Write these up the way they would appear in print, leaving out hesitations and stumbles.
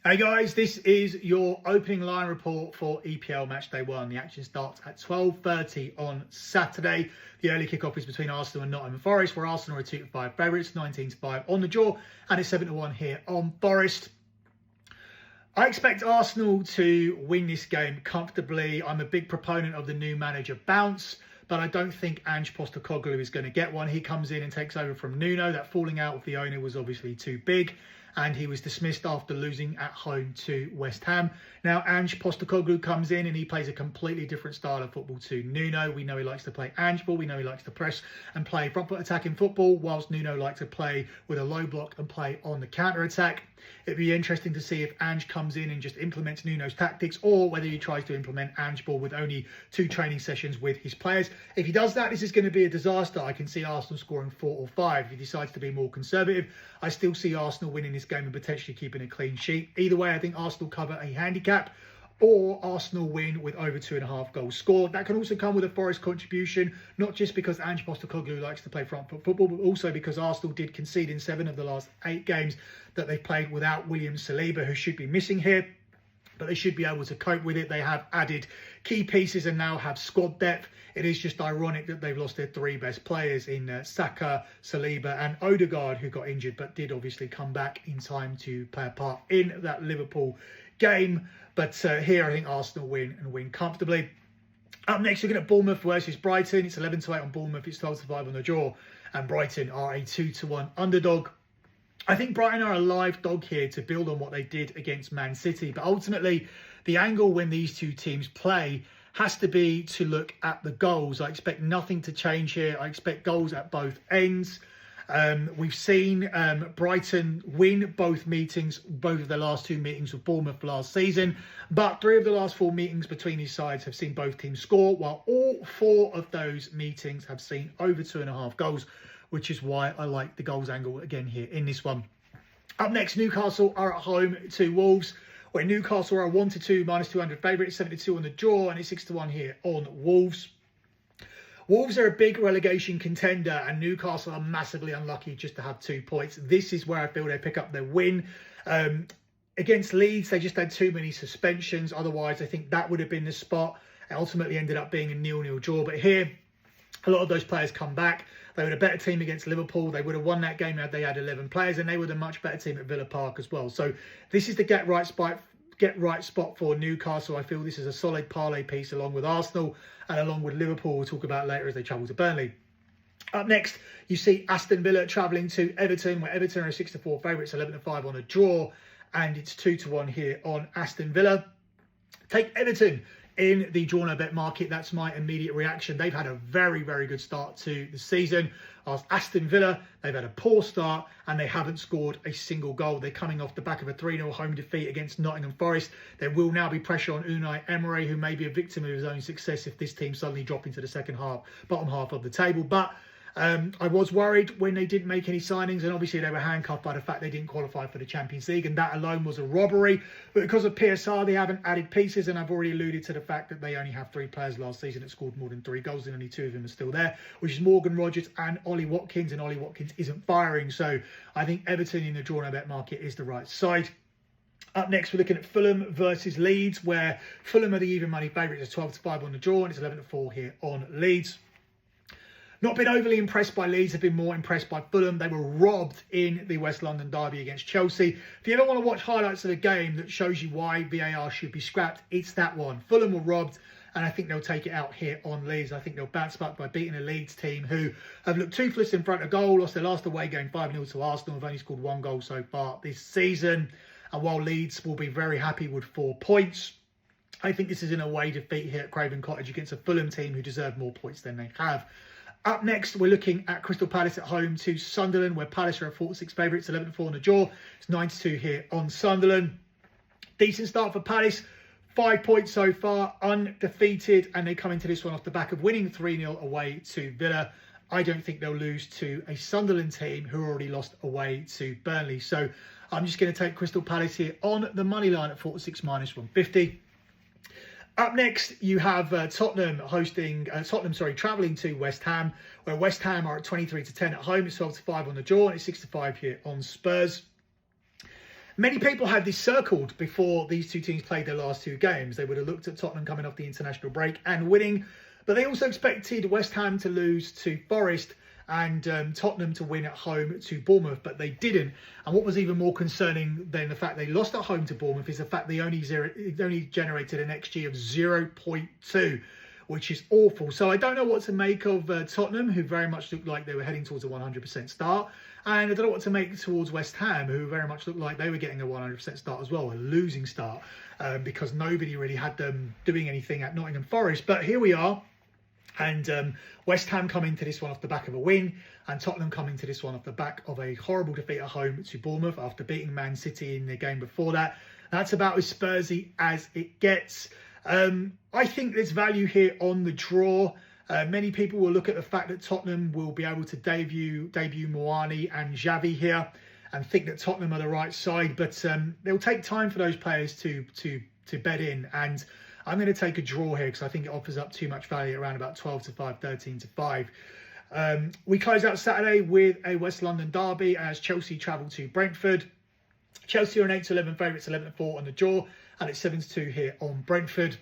Hey guys, this is your opening line report for EPL Matchday 1. The action starts at 12:30 on Saturday. The early kickoff is between Arsenal and Nottingham Forest, where Arsenal are 2-5 favourites, 19-5 on the draw, and it's 7-1 here on Forest. I expect Arsenal to win this game comfortably. I'm a big proponent of the new manager bounce, but I don't think Ange Postecoglou is going to get one. He comes in and takes over from Nuno. That falling out with the owner was obviously too big, and he was dismissed after losing at home to West Ham. Now Ange Postecoglou comes in and he plays a completely different style of football to Nuno. We know he likes to play Ange ball. We know he likes to press and play front foot attacking football, whilst Nuno likes to play with a low block and play on the counter attack. It'd be interesting to see if Ange comes in and just implements Nuno's tactics, or whether he tries to implement Ange ball with only 2 training sessions with his players. If he does that, this is going to be a disaster. I can see Arsenal scoring 4 or 5. If he decides to be more conservative, I still see Arsenal winning this game and potentially keeping a clean sheet. Either way, I think Arsenal cover a handicap, or Arsenal win with over 2.5 goals scored. That can also come with a Forest contribution, not just because Ange Postecoglou likes to play front foot football, but also because Arsenal did concede in 7 of the last 8 games that they've played without William Saliba, who should be missing here. But they should be able to cope with it. They have added key pieces and now have squad depth. It is just ironic that they've lost their 3 best players in Saka, Saliba and Odegaard, who got injured but did obviously come back in time to play a part in that Liverpool game. But here I think Arsenal win and win comfortably. Up next, looking at Bournemouth versus Brighton. It's 11-8 on Bournemouth. It's 12-5 on the draw. And Brighton are a 2-1 underdog. I think Brighton are a live dog here to build on what they did against Man City. But ultimately, the angle when these two teams play has to be to look at the goals. I expect nothing to change here. I expect goals at both ends. We've seen Brighton win both of their last 2 meetings with Bournemouth last season. But 3 of the last 4 meetings between these sides have seen both teams score, while all 4 of those meetings have seen over 2.5 goals, which is why I like the goals angle again here in this one. Up next, Newcastle are at home to Wolves, where Newcastle are a 1-2 -200 favourite, 7-2 on the draw, and it's 6-1 here on Wolves. Wolves are a big relegation contender, and Newcastle are massively unlucky just to have 2 points. This is where I feel they pick up their win. Against Leeds, they just had too many suspensions. Otherwise, I think that would have been the spot. It ultimately ended up being a 0-0 draw. But here, a lot of those players come back. They were a better team against Liverpool. They would have won that game had they had 11 players, and they were the much better team at Villa Park as well. So this is the get right spot for Newcastle. I feel this is a solid parlay piece along with Arsenal and along with Liverpool, we'll talk about later as they travel to Burnley. Up next, you see Aston Villa travelling to Everton, where Everton are 6-4 favourites, 11-5 on a draw, and it's 2-1 here on Aston Villa. Take Everton in the draw no bet market. That's my immediate reaction. They've had a very, very good start to the season. Whilst Aston Villa, they've had a poor start and they haven't scored a single goal. They're coming off the back of a 3-0 home defeat against Nottingham Forest. There will now be pressure on Unai Emery, who may be a victim of his own success if this team suddenly drop into the bottom half of the table. But I was worried when they didn't make any signings, and obviously they were handcuffed by the fact they didn't qualify for the Champions League, and that alone was a robbery. But because of PSR, they haven't added pieces, and I've already alluded to the fact that they only have 3 players last season that scored more than 3 goals, and only 2 of them are still there, which is Morgan Rogers and Ollie Watkins, and Ollie Watkins isn't firing. So I think Everton in the draw no bet market is the right side. Up next, we're looking at Fulham versus Leeds, where Fulham are the even money favourites. It's 12-5 on the draw, and it's 11-4 here on Leeds. Not been overly impressed by Leeds. I've been more impressed by Fulham. They were robbed in the West London derby against Chelsea. If you ever want to watch highlights of the game that shows you why VAR should be scrapped, it's that one. Fulham were robbed, and I think they'll take it out here on Leeds. I think they'll bounce back by beating a Leeds team who have looked toothless in front of goal, lost their last away game 5-0 to Arsenal, have only scored 1 goal so far this season. And while Leeds will be very happy with 4 points, I think this is an away defeat here at Craven Cottage against a Fulham team who deserve more points than they have. Up next, we're looking at Crystal Palace at home to Sunderland, where Palace are a 4-6 favourites, 11-4 on the draw. It's 9-2 here on Sunderland. Decent start for Palace. 5 points so far, undefeated, and they come into this one off the back of winning 3-0 away to Villa. I don't think they'll lose to a Sunderland team who already lost away to Burnley. So I'm just going to take Crystal Palace here on the money line at 4-6 -150. Up next, you have Tottenham travelling to West Ham, where West Ham are at 23-10 at home. It's 12-5 on the draw, and it's 6-5 here on Spurs. Many people had this circled before these two teams played their last two games. They would have looked at Tottenham coming off the international break and winning, but they also expected West Ham to lose to Forest and Tottenham to win at home to Bournemouth, but they didn't. And what was even more concerning than the fact they lost at home to Bournemouth is the fact they only generated an XG of 0.2, which is awful. So I don't know what to make of Tottenham, who very much looked like they were heading towards a 100% start. And I don't know what to make towards West Ham, who very much looked like they were getting a 100% start as well, a losing start, because nobody really had them doing anything at Nottingham Forest. But here we are. And West Ham come into this one off the back of a win, and Tottenham come into this one off the back of a horrible defeat at home to Bournemouth after beating Man City in the game before that. That's about as Spursy as it gets. I think there's value here on the draw. Many people will look at the fact that Tottenham will be able to debut Moani and Xavi here and think that Tottenham are the right side, but they'll take time for those players to bed in. And I'm going to take a draw here because I think it offers up too much value around about 12 to 5, 13 to 5. We close out Saturday with a West London derby as Chelsea travel to Brentford. Chelsea are an 8 to 11 favourites, 11 to 4 on the draw, and it's 7 to 2 here on Brentford.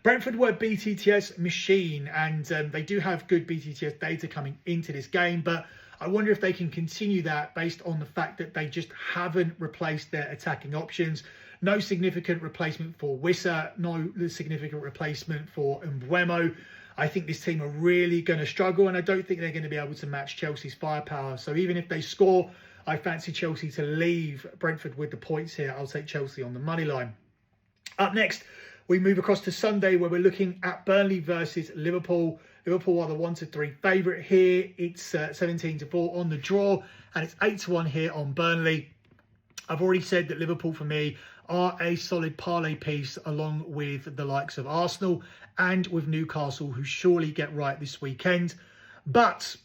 Brentford were BTTS machine, and they do have good BTTS data coming into this game, but I wonder if they can continue that based on the fact that they just haven't replaced their attacking options. No significant replacement for Wissa, no significant replacement for Mbeumo. I think this team are really going to struggle, and I don't think they're going to be able to match Chelsea's firepower. So even if they score, I fancy Chelsea to leave Brentford with the points here. I'll take Chelsea on the money line. Up next, we move across to Sunday, where we're looking at Burnley versus Liverpool. Liverpool are the 1 to 3 favourite here. It's 17 to 4 on the draw, and it's 8 to 1 here on Burnley. I've already said that Liverpool, for me, are a solid parlay piece along with the likes of Arsenal and with Newcastle, who surely get right this weekend. But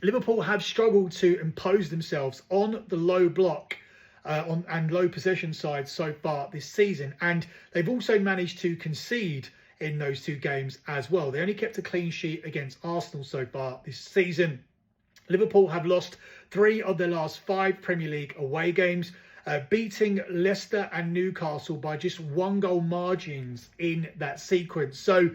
Liverpool have struggled to impose themselves on the low block and low possession side so far this season. And they've also managed to concede in those two games as well. They only kept a clean sheet against Arsenal so far this season. Liverpool have lost 3 of their last 5 Premier League away games, beating Leicester and Newcastle by just 1 goal margins in that sequence. So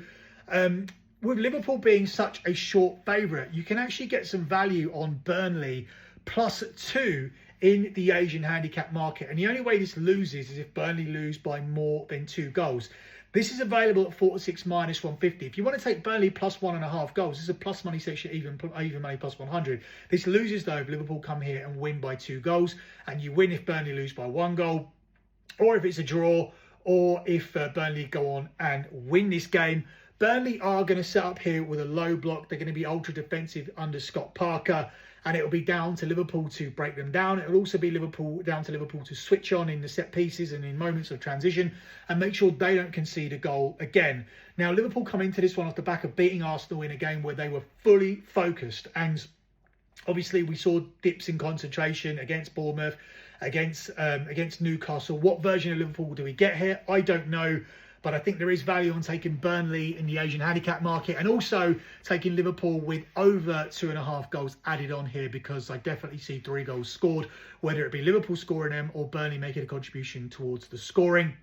with Liverpool being such a short favourite, you can actually get some value on Burnley +2 in the Asian handicap market. And the only way this loses is if Burnley lose by more than 2 goals. This is available at 4 to 6 minus 150. If you want to take Burnley +1.5 goals, this is a plus money section, even money +100. This loses though if Liverpool come here and win by 2 goals, and you win if Burnley lose by 1 goal, or if it's a draw, or if Burnley go on and win this game. Burnley are going to set up here with a low block. They're going to be ultra defensive under Scott Parker, and it'll be down to Liverpool to break them down. It'll also be down to Liverpool to switch on in the set pieces and in moments of transition and make sure they don't concede a goal again. Now, Liverpool come into this one off the back of beating Arsenal in a game where they were fully focused, and obviously we saw dips in concentration against Bournemouth, against Newcastle. What version of Liverpool do we get here? I don't know. But I think there is value on taking Burnley in the Asian handicap market, and also taking Liverpool with over 2.5 goals added on here, because I definitely see 3 goals scored, whether it be Liverpool scoring them or Burnley making a contribution towards the scoring.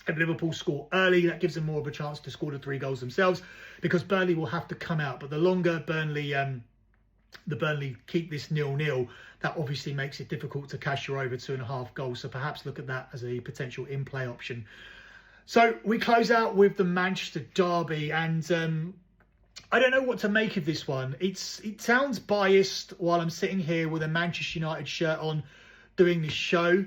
If Liverpool score early, that gives them more of a chance to score the 3 goals themselves, because Burnley will have to come out. But the longer Burnley keep this 0-0, that obviously makes it difficult to cash your over 2.5 goals. So perhaps look at that as a potential in-play option. So we close out with the Manchester derby, and I don't know what to make of this one. It sounds biased while I'm sitting here with a Manchester United shirt on doing this show,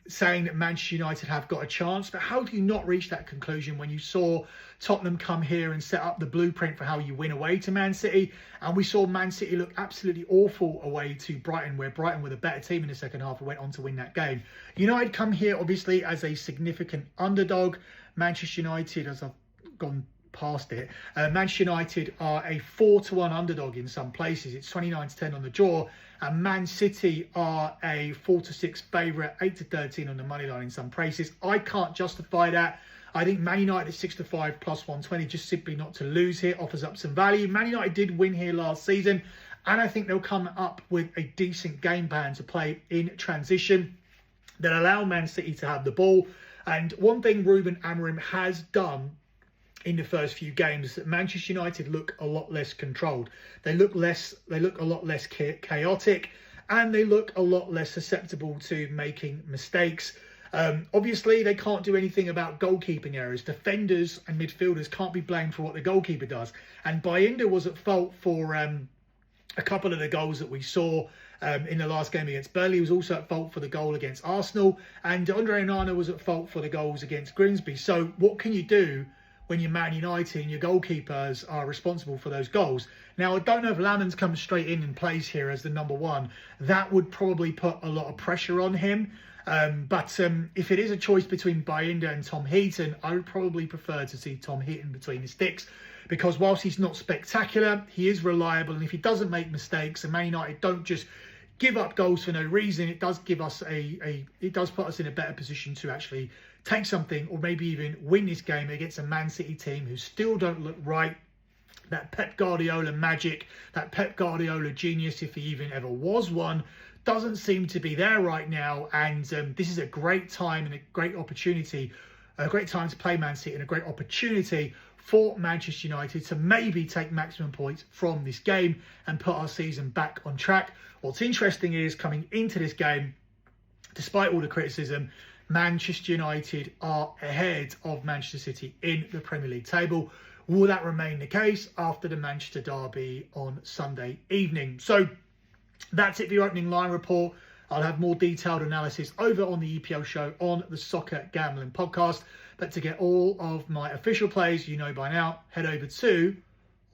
saying that Manchester United have got a chance. But how do you not reach that conclusion when you saw Tottenham come here and set up the blueprint for how you win away to Man City? And we saw Man City look absolutely awful away to Brighton, where Brighton were the better team in the second half and went on to win that game. United come here obviously as a significant underdog. Manchester United, as I've gone past it, Manchester United are a 4 to 1 underdog in some places. It's 29 to 10 on the draw, and Man City are a 4 to 6 favourite, 8 to 13 on the money line in some places. I can't justify that. I think Man United at 6 to 5 plus 120, just simply not to lose here, offers up some value. Man United did win here last season, and I think they'll come up with a decent game plan to play in transition. that allow Man City to have the ball. And one thing Ruben Amorim has done in the first few games is that Manchester United look a lot less controlled. They look a lot less chaotic, and they look a lot less susceptible to making mistakes. Obviously, they can't do anything about goalkeeping errors. Defenders and midfielders can't be blamed for what the goalkeeper does. And Bayinda was at fault for a couple of the goals that we saw in the last game against Burnley. He was also at fault for the goal against Arsenal. And Andre Onana was at fault for the goals against Grimsby. So what can you do when you're Man United and your goalkeepers are responsible for those goals? Now, I don't know if Lamans comes straight in and plays here as the number one. That would probably put a lot of pressure on him. But if it is a choice between Bayinda and Tom Heaton, I would probably prefer to see Tom Heaton between the sticks, because whilst he's not spectacular, he is reliable, and if he doesn't make mistakes and Man United don't just give up goals for no reason, it does give us it does put us in a better position to actually take something, or maybe even win this game against a Man City team who still don't look right. That Pep Guardiola magic, that Pep Guardiola genius, if he even ever was one, doesn't seem to be there right now. And this is a great time and a great opportunity, a great time to play Man City, and a great opportunity for Manchester United to maybe take maximum points from this game and put our season back on track. What's interesting is, coming into this game, despite all the criticism, Manchester United are ahead of Manchester City in the Premier League table. Will that remain the case after the Manchester derby on Sunday evening? So that's it for your opening line report. I'll have more detailed analysis over on the EPL show on the Soccer Gambling Podcast. But to get all of my official plays, you know by now, head over to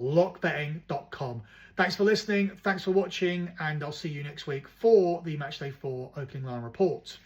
lockbetting.com. Thanks for listening, thanks for watching, and I'll see you next week for the Matchday 4 opening line report.